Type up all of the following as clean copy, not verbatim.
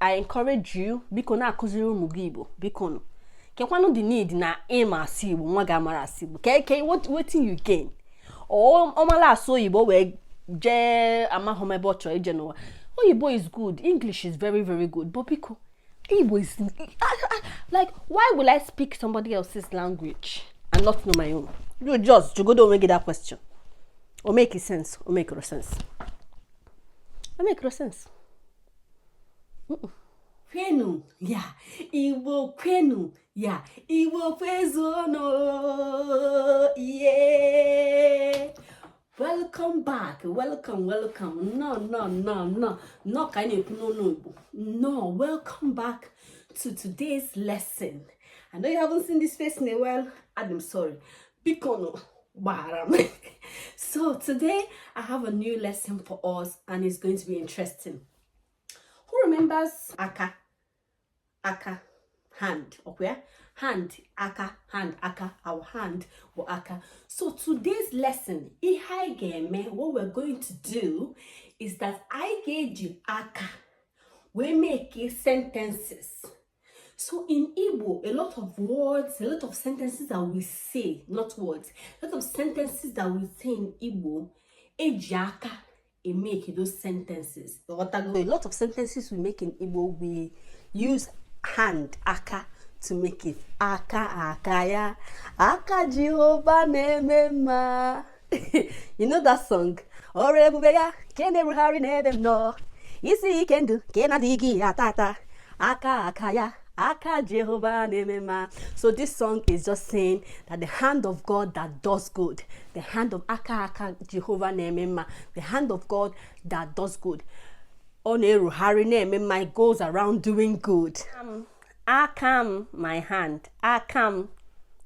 I encourage you, biko na akuziri ụmụ gị Igbo, biko no. Kekwanu the need na ịma asị Igbo, nwa ga-amara asị Igbo. Wetin you gain? Omala asụ Igbo we je amahụ ebe ọ chọrọ ije n'ụwa. Igbo is good, English is very, very good, but biko, Igbo is like, why will I speak somebody else's language and not know my own? You just go don't make that question. Or make it sense, or make no sense. Or make no sense. Kwenu, yeah. Igbo kwenu, yeah. Igbo kwezono, yeah. Welcome back. Welcome. No, kind of no. Welcome back to today's lesson. I know you haven't seen this face in a while. I'm sorry. Bikono. So today I have a new lesson for us, and it's going to be interesting. Who remembers aka? Aka, hand, okay? Hand, aka, our hand or aka. So today's lesson, what we're going to do is that I gave you aka. We make sentences. So in Igbo, a lot of words, a lot of sentences that we say, not words, a lot of sentences that we say in Igbo, aka, it make those sentences. A lot of sentences we make in Igbo, we use hand, aka, to make it. Aka ya, aka Jehovah nemema. You know that song? Orebubeya, kene ruhari nebem no. Isi kendu, kena digi atata. Aka ya, aka Jehovah nemema. So this song is just saying that the hand of God that does good, the hand of aka Jehovah nemema, the hand of God that does good. Oneru hari nemema goes around doing good. Akam my hand. Akam,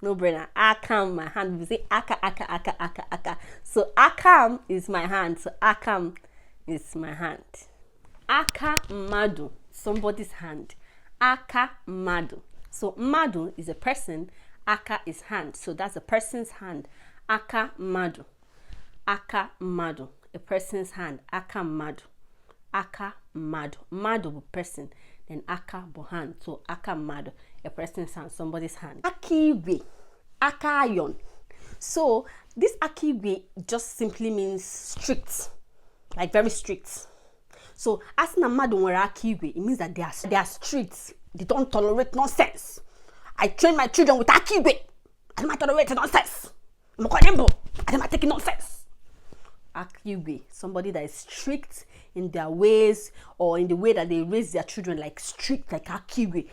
no brainer. Akam my hand. We say aka. So akam is my hand. So akam is my hand. Aka madu, somebody's hand. Aka madu. So madu is a person. Aka is hand. So that's a person's hand. Aka madu. Aka madu, a person's hand. Aka madu. Aka madu. Madu, person. Then aka bohan, so aka mad, a person's hand, somebody's hand. Akibe, aka iron. So this akibe just simply means strict, like very strict. So as na mad were akibe, it means that they are strict. They don't tolerate nonsense. I train my children with akibe. I don't tolerate nonsense. I don't take nonsense. Akibe, somebody that is strict in their ways or in the way that they raise their children, like strict, like Akibe.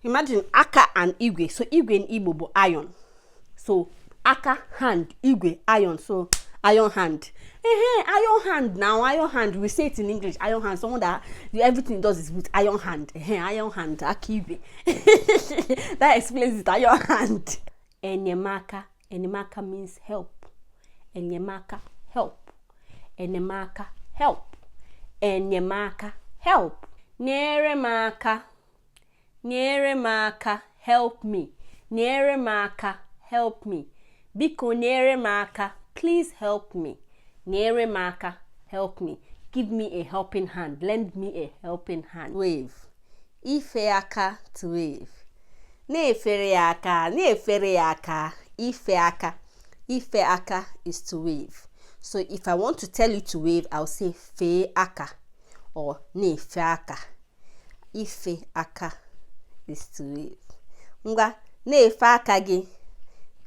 Imagine aka and igwe. So igwe in Igbo but iron. So aka hand, igwe iron. So iron hand. Iron hand now. Iron hand. We say it in English. Iron hand. Someone that everything does is with iron hand. Iron hand. Akibe. That explains it. Iron hand. Enyemaka. Enyemaka means help. Enyemaka, help. Enyemaka, help. Enyemaka, help. Nyeremaka, nyeremaka, help me. Nyeremaka, help me. Biko nyeremaka, please help me. Nyeremaka, help me. Give me a helping hand. Lend me a helping hand. Wave. Ife aka to wave. Nefere aka, nefere aka. Ife aka. Ife aka is to wave. So if I want to tell you to wave, I'll say fe aka or ne fe aka. Ife aka is to wave. Nga ne fe aka gi.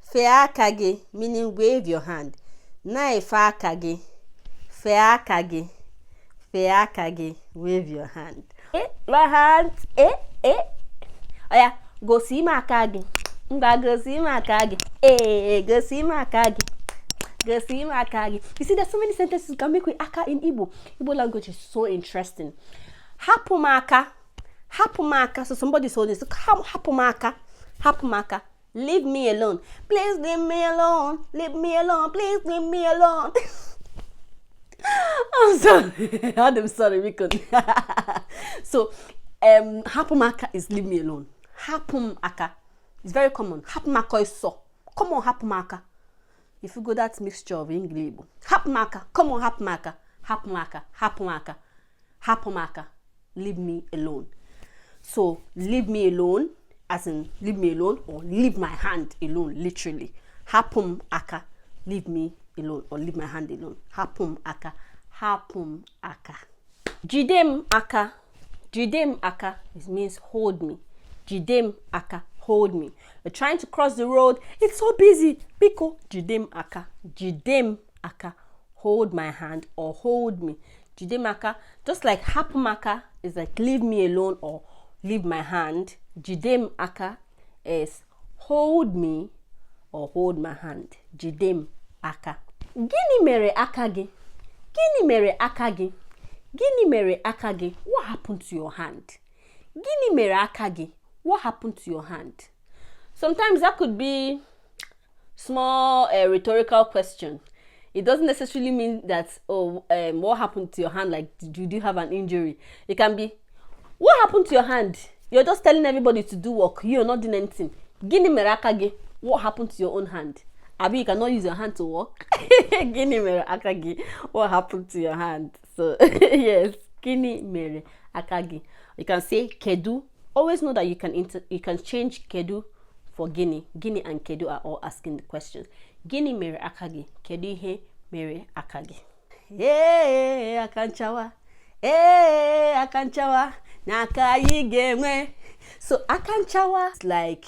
Fe aka gi meaning wave your hand. Na fe aka gi. Fe aka gi. Fe aka gi, wave your hand. My hand. Oh yeah, go see my aka gi. Nga go see my aka gi. Go see my aka gi. You see, there's so many sentences you can make with aka in Igbo. Igbo language is so interesting. Hapumaka. Hapumaka. So somebody's holding. So hapumaka. Hapumaka. Leave me alone. Please leave me alone. Leave me alone. Please leave me alone. I'm sorry. I'm sorry, because so hapumaka is leave me alone. Hapumaka is very common. Hapumaka is so. Come on, hapumaka. If you go that mixture of English, hapmaka, come on, hapmaka, hapmaka, hapmaka, hapmaka, leave me alone. So leave me alone, as in leave me alone, or leave my hand alone, literally. Hapum aka, leave me alone, or leave my hand alone. Hapum aka, hapum aka. Jidem aka. Jidem aka, it means hold me. Jidem aka, hold me. You're trying to cross the road, it's so busy. Biko, jidem aka. Jidem aka, hold my hand or hold me. Jidem aka, just like hapum aka is like leave me alone or leave my hand. Jidem aka is hold me or hold my hand. Jidem aka. Gini mere aka gi? Gini mere aka gi? Gini mere aka gi? What happened to your hand? Gini mere aka gi? What happened to your hand? Sometimes that could be small rhetorical question. It doesn't necessarily mean that, what happened to your hand? Like, did you have an injury? It can be, what happened to your hand? You're just telling everybody to do work. You're not doing anything. Gini mere aka gi? What happened to your own hand? Abi, you cannot use your hand to work. Gini mere aka gi? What happened to your hand? So yes, gini mere aka gi. You can say kedu. Always know that you can change kedu for gini. Gini and kedu are all asking the questions. Gini mere aka gi? Kedu ihe mere aka gi? Hey, akanchawa. Hey, akanchawa. Naka yigemwe. So akanchawa is like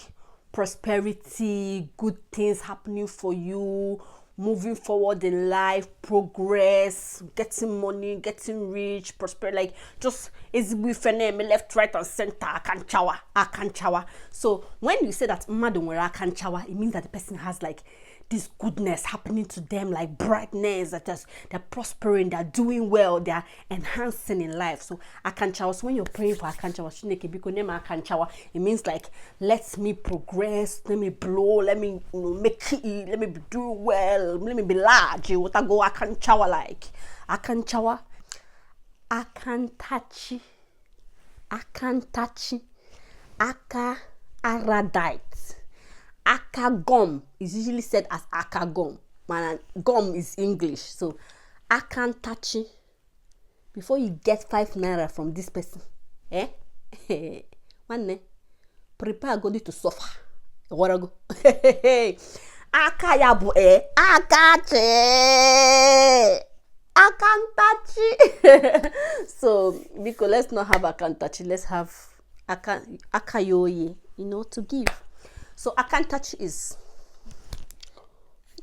prosperity, good things happening for you, moving forward in life, progress, getting money, getting rich, prosper, like just Igbo left, right, and center. Akanchawa, akanchawa. So when you say that akanchawa, it means that the person has like this goodness happening to them, like brightness, that they're prospering, they're doing well, they're enhancing in life. So akanchawa, so when you're praying for akanchawa, it means like, let me progress, let me blow, let me make it, let me do well, let me be large. What I go akanchawa like? Akanchawa, akantachi, akantachi, aka aradite. Aka gum is usually said as aka gum. Man, gum is English. So akantachi. Before you get 5 naira from this person, one prepare go to suffer. What go? Aka yabu akache. Akantachi. So because let's not have akantachi, let's have akayoye, to give. So akantachi is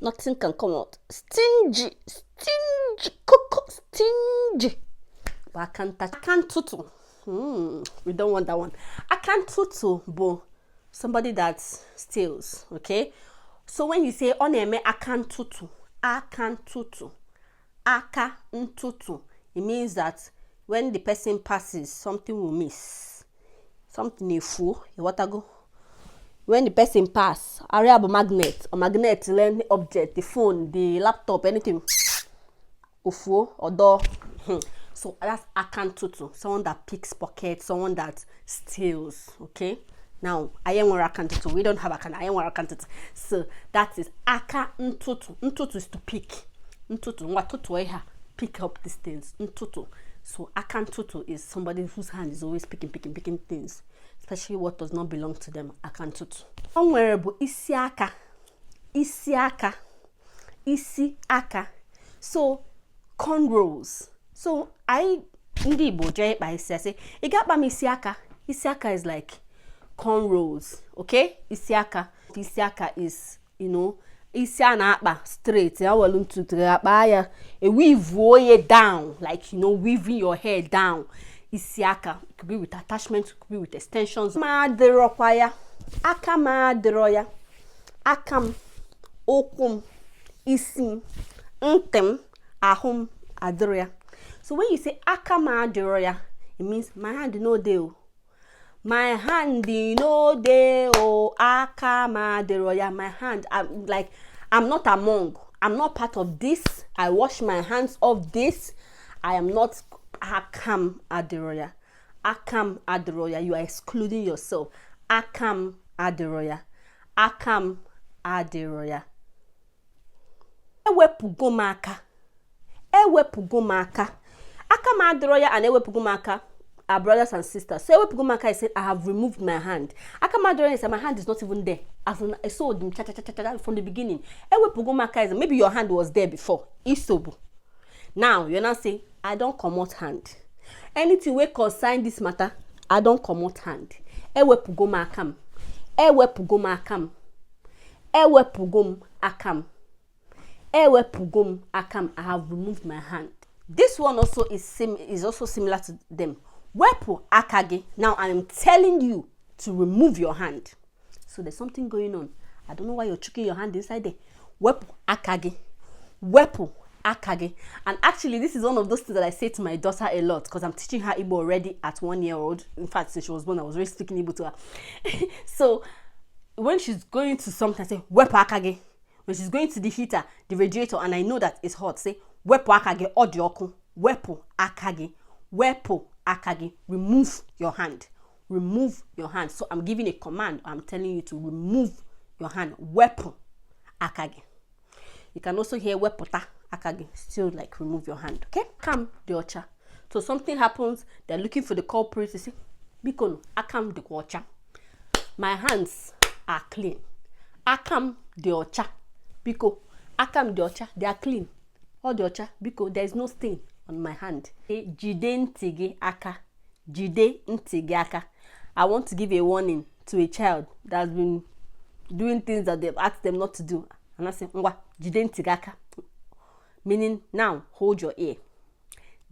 nothing can come out. Stingy, coco, stingy. But akantutu. We don't want that one. Akantutu, bo, somebody that steals. Okay. So when you say oneme akantutu, aka ntutu, it means that when the person passes, something will miss. Something will fool. What I go? When the person pass, area magnet or magnet, any object, the phone, the laptop, anything, ufu or door. So that's akantutu, someone that picks pockets, someone that steals. Okay. Now I am akantutu. We don't have akan. I am akantutu. So that is aka ntutu. Ntutu is to pick. Ntutu ngwatutu pick up these things. Ntutu. So akantutu is somebody whose hand is always picking things. Especially what does not belong to them. Akantutu. Unwearable isi aka. Isi aka. Isi aka. So cornrows. So I Igbo jay by say igaba mi isi aka. Isi aka is like cornrows. Okay? Isi aka. Isi aka is, isi ana straight. Ya walun tutraba ya. A weave down, like weaving your hair down. Isiaka, it could be with attachments, it could be with extensions. Maderokwaya, aka maderoya, akam, okum, isim, ntem, ahum, adroya. So when you say aka maderoya, it means my hand no deal. My hand no deal. Aka maderoya, my hand. I'm not among. I'm not part of this. I wash my hands off this. I am not. Akam aderoya. Akam aderoya. You are excluding yourself. Akam aderoya. Akam aderoya. Ewepugomaka. Ewepugomaka. Akam aderoya and ewepugomaka are brothers and sisters. So when Maka I said, I have removed my hand. Akamadori said, my hand is not even there. I saw them from the beginning. And Maka is maybe your hand was there before. Isobu. Now you're not saying, I don't commot hand. Anything we consign this matter, I don't commot hand. Ewe pugom akam. Ewe pugom akam. Ewe pugom akam. Ewe pugom akam. I have removed my hand. This one also is also similar to them. Wepu akage. Now I am telling you to remove your hand. So there's something going on. I don't know why you're chucking your hand inside there. Wepu akage. Wepu akage. And actually, this is one of those things that I say to my daughter a lot because I'm teaching her Igbo already at 1 year old. In fact, since she was born, I was already speaking Igbo to her. So when she's going to something, I say wepu akage. When she's going to the heater, the radiator, and I know that it's hot, say wepu akage odioku. Wepu akage. Wepu akage. Remove your hand. Remove your hand. So I'm giving a command. I'm telling you to remove your hand. Wepu akage. You can also hear weputa akage. Still like remove your hand. Okay? Akam the ocha. So something happens. They're looking for the culprit. They say, Bikono, akam the ocha. My hands are clean. Akam the ocha. Biko, akam the ocha. They are clean. All the ocha. Biko, there is no stain on my hand. Jide ntige aka. Jide ntige aka. I want to give a warning to a child that's been doing things that they've asked them not to do. And I say, Ngwa, jide ntige aka. Meaning, now, hold your ear.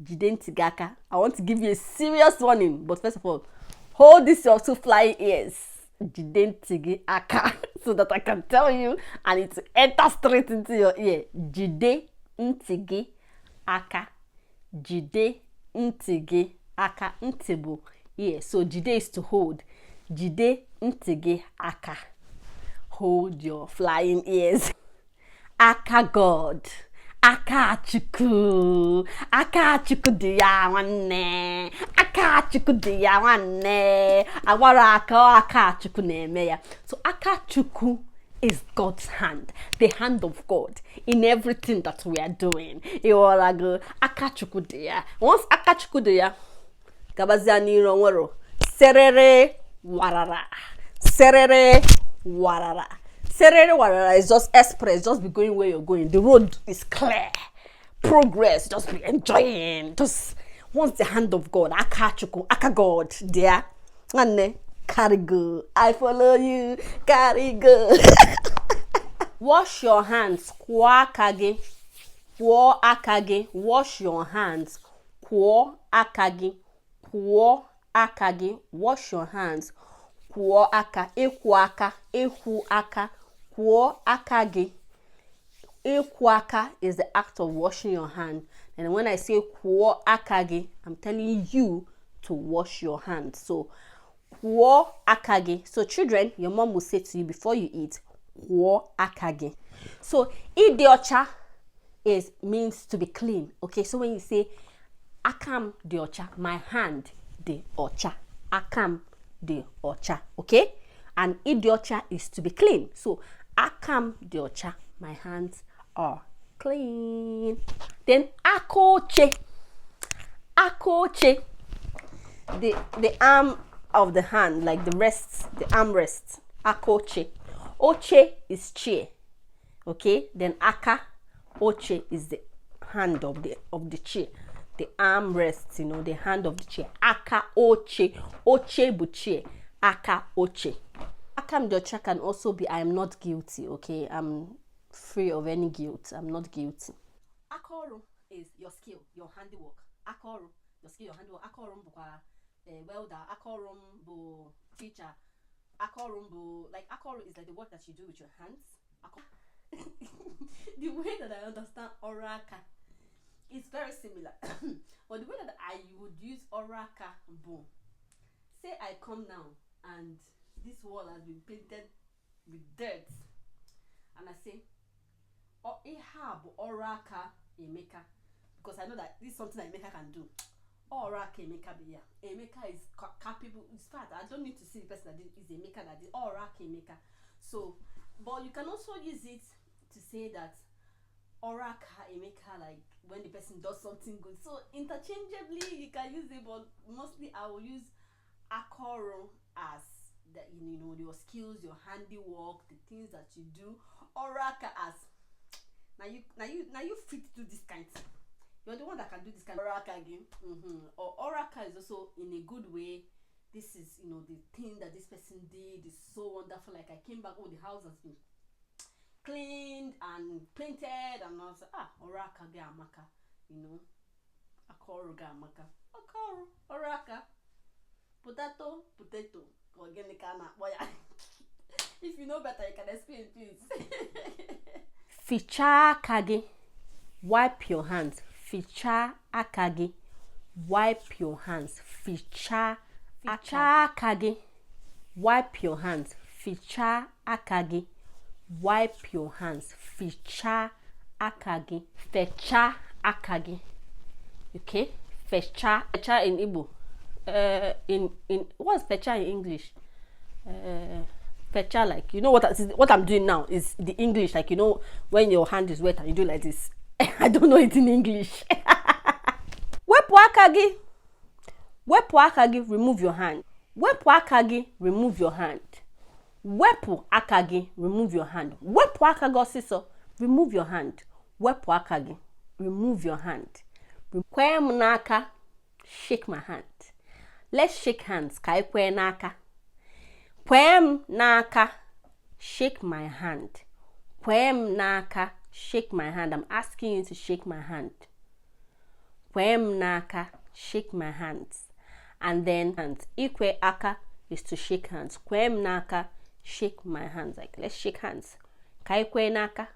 Jide ntige aka. I want to give you a serious warning. But first of all, hold this your two flying ears. Jide ntige aka. So that I can tell you and it enter straight into your ear. Jide ntige aka. Jide ntige aka. Ntebo ear. So jide is to hold. Jide ntige aka. Hold your flying ears. Aka God. Aka chuku. Aka chuku diya wanne. Aka chuku diya wanne. Awara aka chuku nemeya. So aka chuku is God's hand, the hand of God in everything that we are doing. Iwarago aka chuku diya. Once aka chuku diya, kabazani ronwero. Serere warara. Serere warara. Serere warara is just express, just be going where you're going. The road is clear. Progress, just be enjoying. Just once the hand of God, aka chuku, aka God, there. And carry go. I follow you, carry go. Wash your hands. Kwa akage. Kwa akage. Wash your hands. Kwa akage. Kwa akage. Wash your hands. Kwa aka. Ekwu aka. Ekwu aka. Kwa akage. Ekwu aka is the act of washing your hand. And when I say kwa akage, I'm telling you to wash your hands. So kwa akage. So children, your mom will say to you before you eat, kwa akage. So idiocha means to be clean. Okay, so when you say akam de ocha, my hand de ocha. Akam de ocha. Okay? And idiocha is to be clean. So akam de ocha, my hands are clean. Then akoche. Akoche. The arm of the hand, like the rests, the armrest. Akoche. Oche is chair. Okay? Then aka, oche is the hand of the chair. The armrest, you know, the hand of the chair. Aka oche. Oche bu chair. Aka oche. Akam docha can also be I am not guilty. Okay? I'm free of any guilt. I'm not guilty. Akoru is your skill, your handiwork. Akoru, your skill, your handiwork. Akorum bukwa welder. Akorum bu teacher. Akorum bu, like akoru is like the work that you do with your hands. The way that I understand oraka is very similar. But the way that I would use oraka bu, say I come now and this wall has been painted with dirt, and I say, oh, oraka emeka, because I know that this is something that Emeka can do. Oraka emeka be here. Emeka is capable. In fact, I don't need to see the person that is Emeka that did. Oraka emeka. So, but you can also use it to say that oraka emeka, like when the person does something good. So interchangeably you can use it, but mostly I will use akoro as that, you know, your skills, your handiwork, the things that you do. Oraka as now you fit to do this kind of thing. You're the one that can do this kind of oraka again. Or oraka is also in a good way. This is, you know, the thing that this person did is so wonderful. Like I came back, oh, the house has been cleaned and painted, and I was like, oraka ga amaka, you know, akoro ga amaka, akoro, oraka, potato, organic ana. If you know better, you can explain, please. Ficha akagi, wipe your hands. Ficha akagi, wipe your hands. Ficha akagi, wipe your hands. Ficha akagi, wipe your hands. Ficha akagi. Fecha akagi. Okay? Fecha in Igbo. In what's fecha in English? Fecha, like, you know what I'm doing now is the English, like, you know, when your hand is wet and you do like this. I don't know it in English. Wepu akagi. Wepu akagi, remove your hand. Wepu akagi, remove your hand. Wepu akagi, remove your hand. Wepu akagi osiso, remove your hand. Wepu akagi, remove your hand. Kwem naka, shake my hand. Let's shake hands. Kai kwe naka. Kwem naka, shake my hand. Kwem naka, shake my hand. I'm asking you to shake my hand. Kwem naka, shake my hands. And then hands. Ikwe aka is to shake hands. Kwem naka, shake my hands. Like, let's shake hands. Kai kwe naka.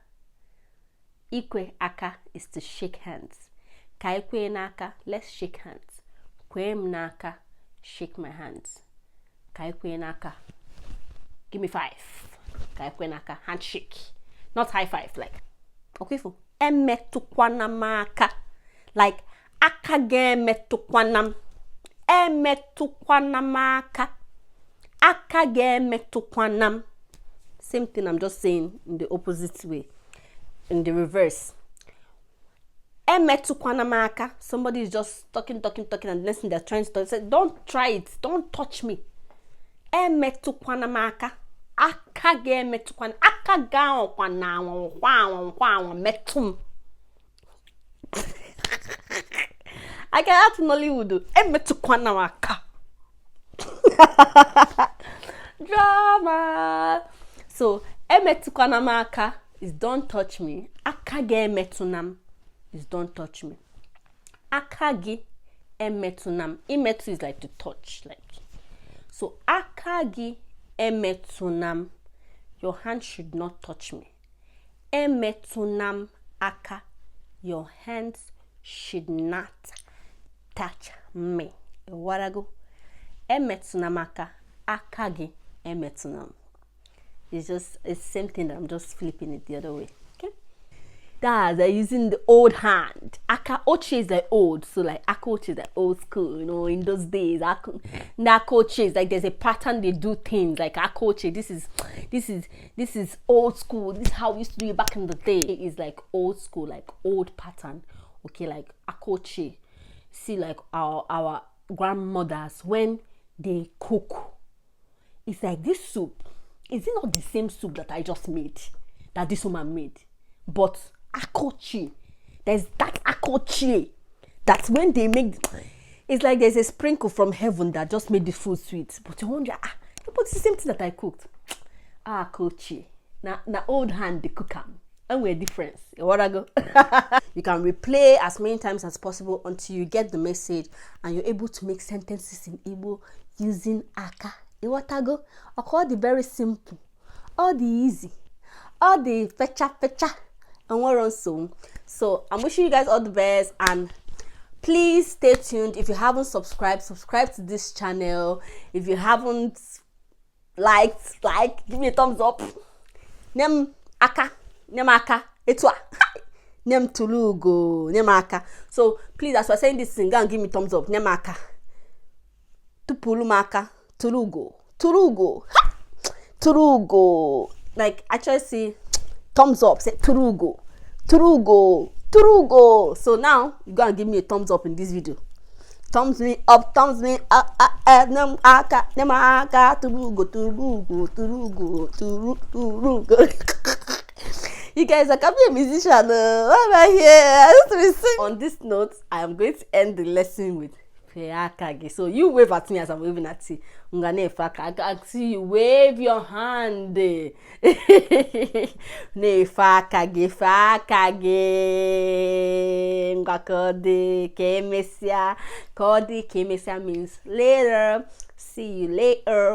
Ikwe aka is to shake hands. Kai kwe naka, let's shake hands. Kwem naka, shake my hands. Kai kwe naka. Give me 5. Kai kwe naka, handshake. Not high five, like. Okay, for emetukwanamaka. Like, akage metukwanam. Emetukwanamaka. Akage metukwanam. Same thing, I'm just saying in the opposite way. In the reverse. Emetukwanamaka. Somebody is just talking, and the next thing they're trying to talk. Say, don't try it. Don't touch me. Emetukwanamaka. Akage metukwan. Akaga okwana metum. I can act in Nollywood. Emetukwanamaka. Drama. So emetukwanamaka is don't touch me. Akage metunam is don't touch me. Akagi emetunam. Imetu is like to touch, like. So akagi emetunam. Your hand should not touch me. Emetunam aka. Your hands should not touch me. What I go? Emetunam aka. Akagi emetunam. It's just the same thing that I'm just flipping it the other way. Okay? They're using the old hand. Aka oche is like old, so like aka oche is like old school, you know, in those days. Aka oche is like there's a pattern they do things, like aka oche. This is old school. This is how we used to do it back in the day. It's like old school, like old pattern. Okay, like aka oche. See, like our grandmothers when they cook, it's like this soup. Is it not the same soup that I just made, that this woman made? But akochi, there's that akochi that when they make, it's like there's a sprinkle from heaven that just made the food sweet. But you wonder, but it's the same thing that I cooked. Akochi, na old hand the cook am, and we're different. What I go? You can replay as many times as possible until you get the message and you're able to make sentences in Igbo using aka. What I go? I call the very simple, all the easy, all the fecha, and we're on soon. So I'm wishing you guys all the best, and please stay tuned. If you haven't subscribe to this channel. If you haven't liked, give me a thumbs up. Nem aka, etwa. Nem tulugo, nem aka. So please, as we're saying this thing, go and give me thumbs up. Nem aka. Tupulu maka. Turugo. Like, actually see thumbs up, say Turugo. Turugo. So now you go and give me a thumbs up in this video. Thumbs me up, turugo. You guys, I can be a musician. Why am I here? I used to be singing. On this note, I am going to end the lesson with Feakage. So you wave at me as I'm waving at you. I can see you wave your hand. Ne Fakage. Ngakode kemesia. Kodi kemesia means later. See you later.